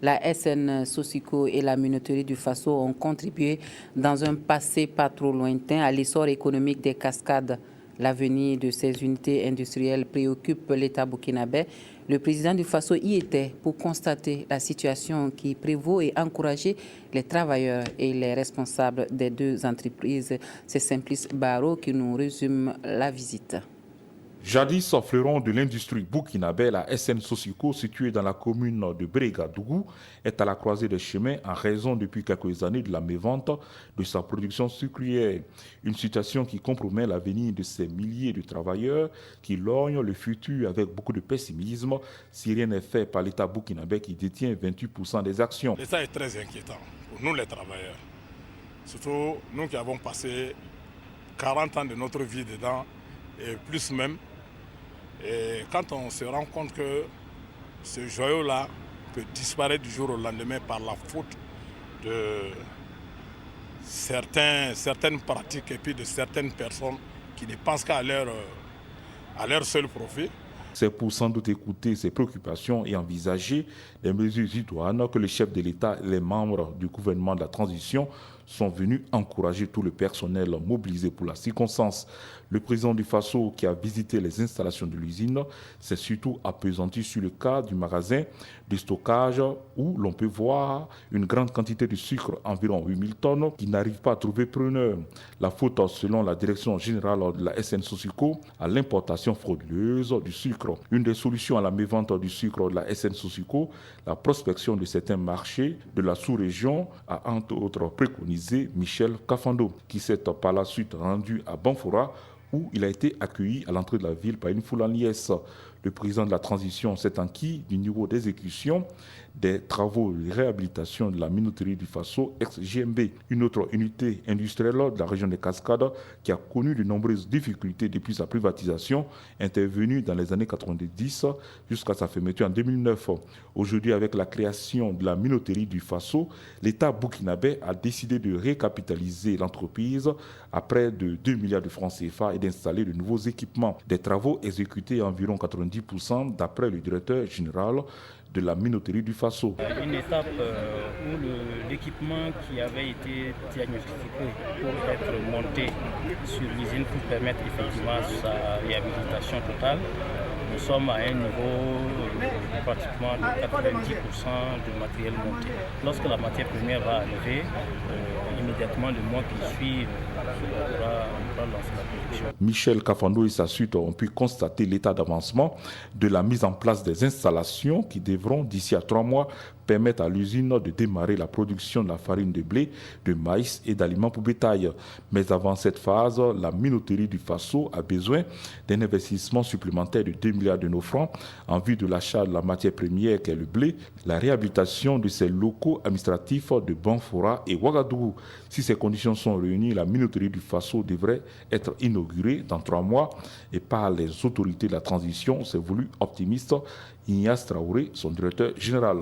La SN Sosico et la minoterie du Faso ont contribué dans un passé pas trop lointain à l'essor économique des Cascades. L'avenir de ces unités industrielles préoccupe l'État burkinabé. Le président du Faso y était pour constater la situation qui prévaut et encourager les travailleurs et les responsables des deux entreprises. C'est Simplice Baro qui nous résume la visite. Jadis fleuron de l'industrie burkinabé, la SN Sosico, située dans la commune de Brégadougou, est à la croisée des chemins en raison depuis quelques années de la mévente de sa production sucrière. Une situation qui compromet l'avenir de ces milliers de travailleurs qui lorgnent le futur avec beaucoup de pessimisme si rien n'est fait par l'État burkinabé qui détient 28% des actions. L'État est très inquiétant pour nous les travailleurs, surtout nous qui avons passé 40 ans de notre vie dedans et plus même. Et quand on se rend compte que ce joyau-là peut disparaître du jour au lendemain par la faute de certaines pratiques et puis de certaines personnes qui ne pensent qu'à leur seul profit. C'est pour sans doute écouter ces préoccupations et envisager les mesures idoines que le chef de l'État et les membres du gouvernement de la transition sont venus encourager tout le personnel mobilisé pour la circonstance. Le président du Faso, qui a visité les installations de l'usine, s'est surtout appesanti sur le cas du magasin de stockage où l'on peut voir une grande quantité de sucre, environ 8000 tonnes, qui n'arrive pas à trouver preneur. La faute, selon la direction générale de la SN Sosico, à l'importation frauduleuse du sucre. Une des solutions à la mévente du sucre de la SN Sosico, la prospection de certains marchés de la sous-région, a entre autres préconisé Michel Kafando, qui s'est par la suite rendu à Banfora, où il a été accueilli à l'entrée de la ville par une foule en liesse. Le président de la transition s'est enquis du niveau d'exécution des travaux de réhabilitation de la minoterie du Faso ex-GMB, une autre unité industrielle de la région des Cascades qui a connu de nombreuses difficultés depuis sa privatisation, intervenue dans les années 90 jusqu'à sa fermeture en 2009. Aujourd'hui, avec la création de la minoterie du Faso, l'État burkinabé a décidé de récapitaliser l'entreprise à près de 2 milliards de francs CFA et d'installer de nouveaux équipements. Des travaux exécutés à environ 90% d'après le directeur général de la minoterie du Faso. Une étape où l'équipement qui avait été diagnostiqué pour être monté sur l'usine pour permettre effectivement sa réhabilitation totale, nous sommes à un niveau pratiquement de 90% de matériel monté. Lorsque la matière première va arriver, immédiatement le mois qui suit, on pourra lancer la production. Michel Kafando et sa suite ont pu constater l'état d'avancement de la mise en place des installations qui devront, d'ici à 3 mois, permettre à l'usine de démarrer la production de la farine de blé, de maïs et d'aliments pour bétail. Mais avant cette phase, la minoterie du Faso a besoin d'un investissement supplémentaire de 2 milliards de nos francs en vue de l'achat de la matière première qu'est le blé, la réhabilitation de ses locaux administratifs de Banfora et Ouagadougou. Si ces conditions sont réunies, la minoterie du Faso devrait être inaugurée dans 3 mois et par les autorités de la transition, c'est voulu optimiste Ignace Traoré, son directeur général.